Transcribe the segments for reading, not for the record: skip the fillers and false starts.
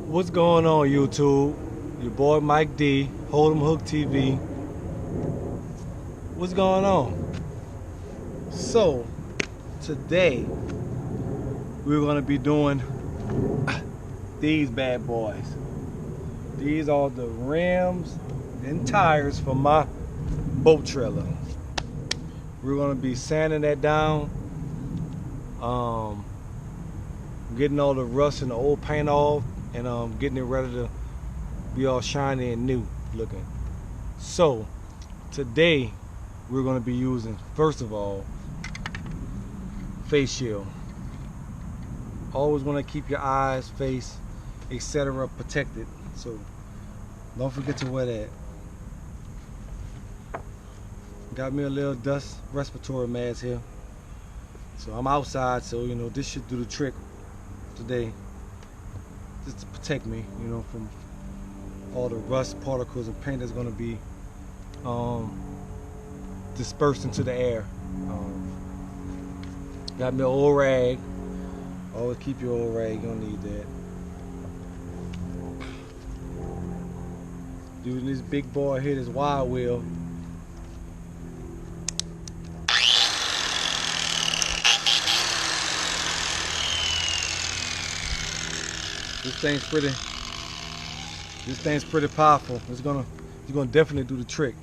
What's going on, YouTube? Your boy Mike D, Hold'em Hook TV. What's going on? So, today we're gonna be doing these bad boys. These are the rims and tires for my boat trailer. We're gonna be sanding that down, getting all the rust and the old paint off, and getting it ready to be all shiny and new looking. So today we're going to be using, first of all, face shield. Always want to keep your eyes, face, etc. protected, so don't forget to wear that. Got me a little dust respiratory mask here, so I'm outside, so you know this should do the trick today, just to protect me, you know, from all the rust particles and paint that's going to be dispersed into the air. Got me an old rag. Always keep your old rag, you don't need that. Using this big boy here, this wide wheel. This thing's pretty powerful. It's gonna definitely do the trick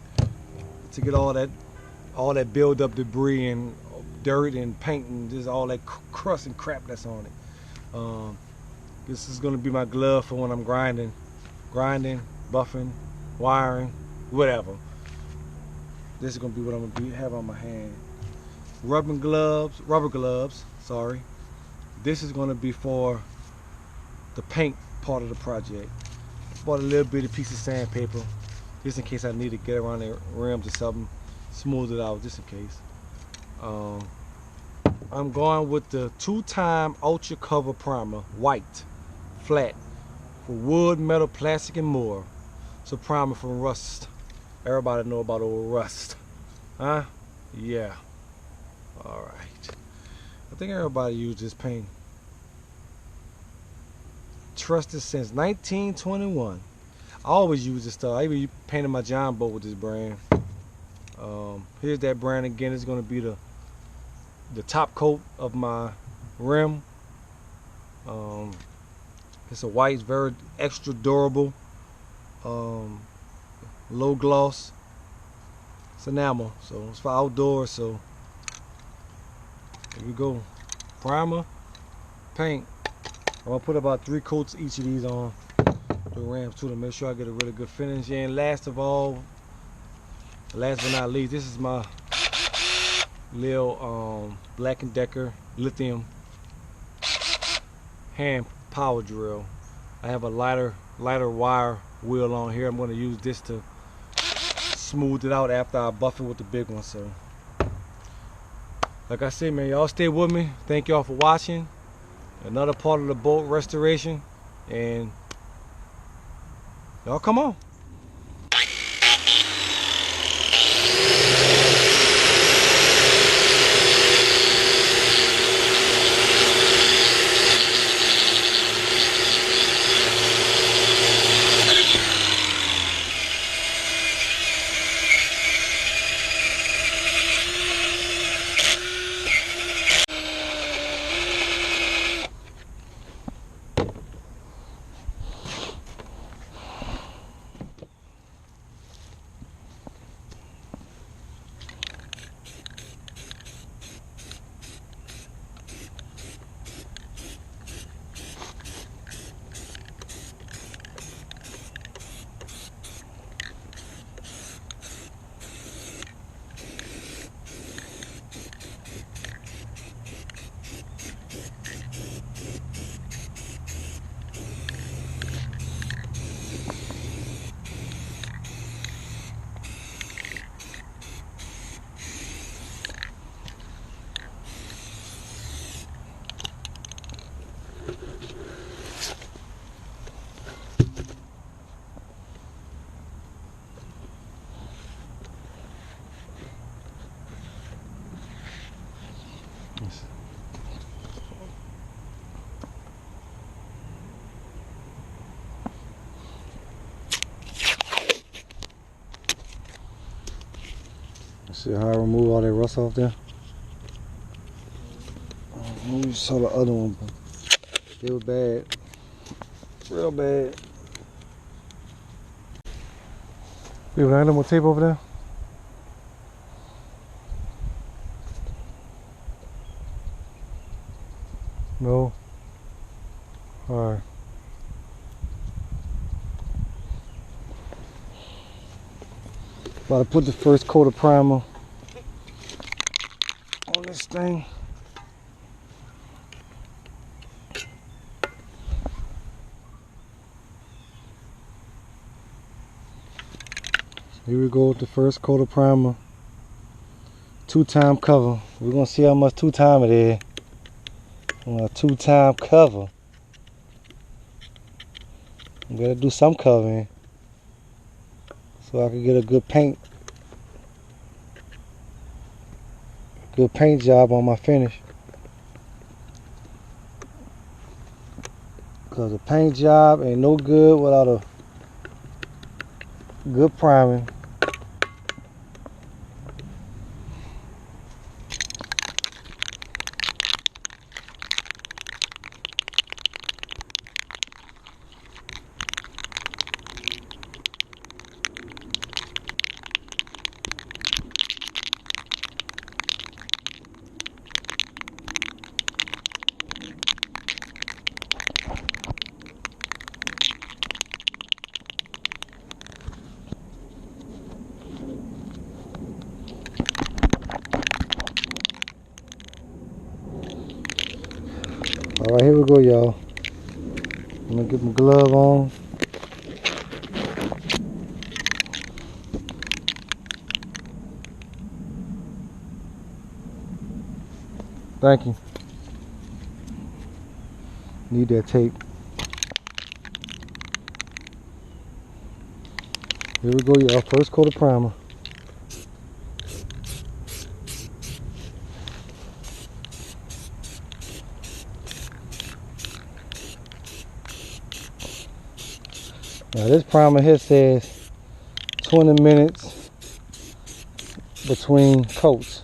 to get all that build up debris and dirt and paint and just all that crust and crap that's on it. This is gonna be my glove for when I'm grinding, buffing, wiring, whatever. This is gonna be what I'm gonna have on my hand. Rubber gloves. Sorry. This is gonna be for the paint part of the project. Bought a little bitty piece of sandpaper just in case I need to get around the rims or something, smooth it out just in case. I'm going with the 2-time Ultra Cover Primer, white, flat, for wood, metal, plastic, and more. It's a primer for rust. Everybody know about old rust, huh? Yeah. All right. I think everybody uses this paint. Trusted since 1921. I always use this stuff. I even painted my John boat with this brand. Here's that brand again. It's going to be the top coat of my rim. It's a white, very extra durable, low gloss. It's enamel, so it's for outdoors. So here we go. Primer, paint. I'm gonna put about 3 coats each of these on the rims too, to make sure I get a really good finish. And last but not least, this is my little Black & Decker lithium hand power drill. I have a lighter wire wheel on here. I'm gonna use this to smooth it out after I buff it with the big one. So like I said, man, y'all stay with me. Thank y'all for watching. Another part of the boat restoration, and y'all come on. See how I remove all that rust off there? You saw the other one, but it was bad. Real bad. You have any more tape over there? No? Alright. About to put the first coat of primer on this thing. Here we go with the first coat of primer. 2-time cover. We're gonna see how much 2-time it is. On a 2-time cover. I'm gonna do some covering so I can get a good paint job on my finish. Cause a paint job ain't no good without a good priming. Alright, here we go, y'all. I'm gonna get my glove on. Thank you. Need that tape. Here we go, y'all. First coat of primer. Now this primer here says 20 minutes between coats.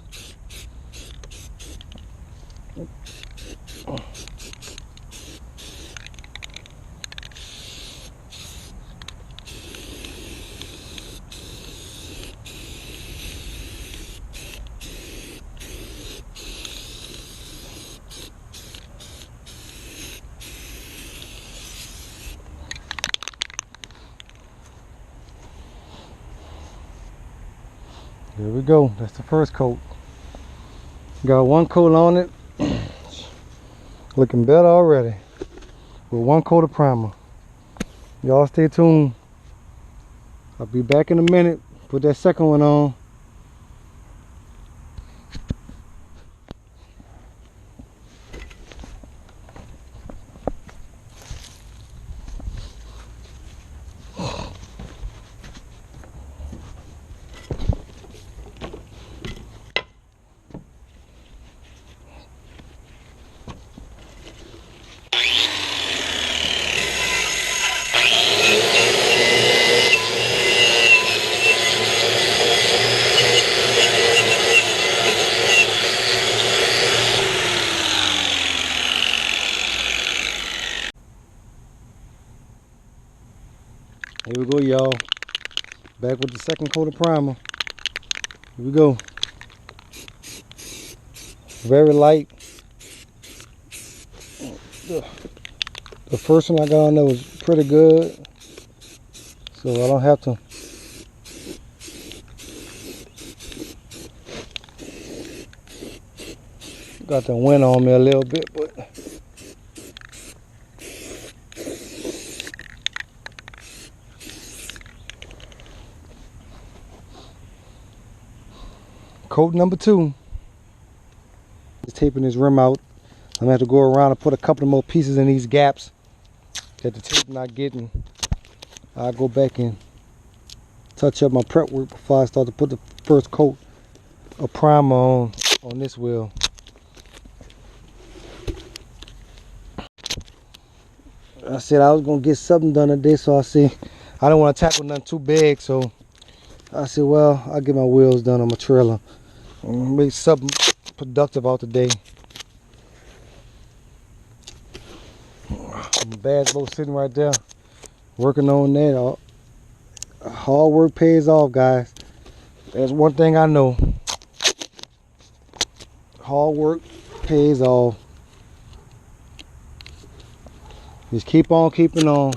There we go. That's the first coat. Got one coat on it. Looking better already. With one coat of primer. Y'all stay tuned. I'll be back in a minute. Put that second one on. Here we go, y'all. Back with the second coat of primer. Here we go. Very light. The first one I got on there was pretty good, so I don't have to got the wind on me a little bit, but coat number 2. Just taping this rim out. I'm gonna have to go around and put a couple more pieces in these gaps that the tape not getting. I'll go back and touch up my prep work before I start to put the first coat of primer on this wheel. I said I was gonna get something done today, so I don't want to tackle nothing too big, so I said, well, I'll get my wheels done on my trailer and make something productive out the day. Bass boat sitting right there, working on that. Hard work pays off, guys. That's one thing I know. Hard work pays off. Just keep on keeping on.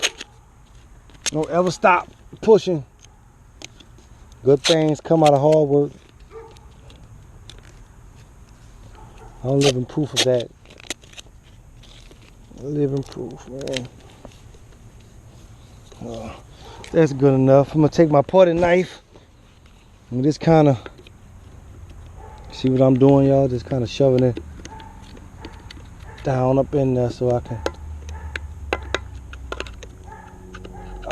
Don't ever stop pushing. Good things come out of hard work. I'm living proof of that. Living proof, man. That's good enough. I'm gonna take my potting knife and just kind of see what I'm doing, y'all. Just kind of shoving it down up in there so I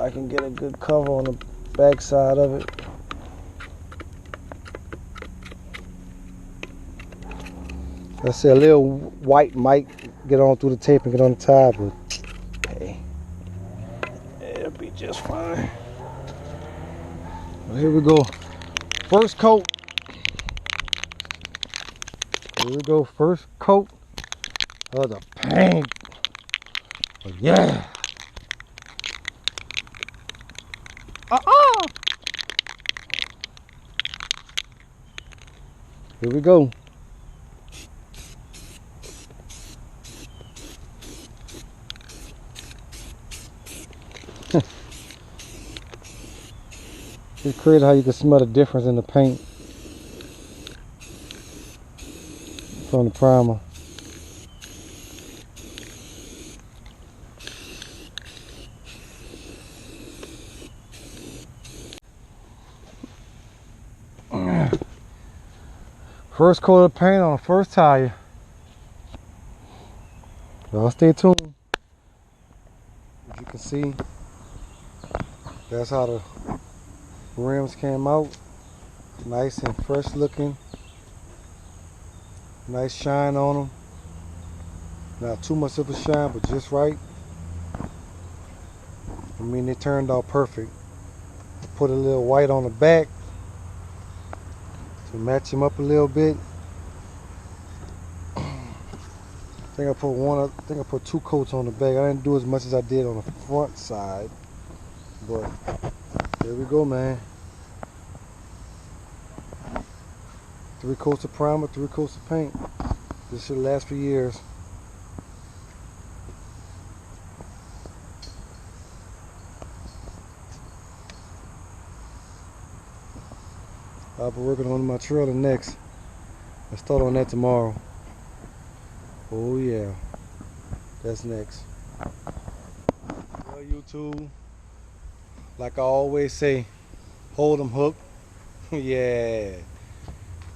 can get a good cover on the back side of it. I say a little white might get on through the tape and get on the tie, but hey, it'll be just fine. Well, here we go. First coat. Here we go. First coat of the paint. Oh, yeah. Here we go. It's crazy how you can smell the difference in the paint from the primer. First coat of paint on the first tire. Y'all stay tuned. As you can see, that's how the rims came out. Nice and fresh looking. Nice shine on them. Not too much of a shine, but just right. I mean, they turned out perfect. I put a little white on the back to match them up a little bit. I think I put 2 coats on the back. I didn't do as much as I did on the front side, but there we go, man. 3 coats of primer, 3 coats of paint. This should last for years. I'll be working on my trailer next. I'll start on that tomorrow. Oh yeah, that's next. Well, YouTube, like I always say, hold 'em hook. Yeah.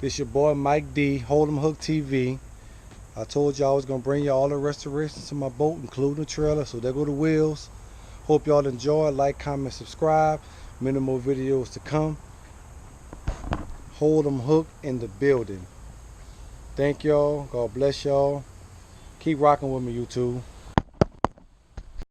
This your boy Mike D, Hold 'em Hook TV. I told y'all I was gonna bring you all the restorations to my boat, including the trailer. So there go the wheels. Hope y'all enjoy. Like, comment, subscribe. Many more videos to come. Hold 'em Hook in the building. Thank y'all. God bless y'all. Keep rocking with me, YouTube.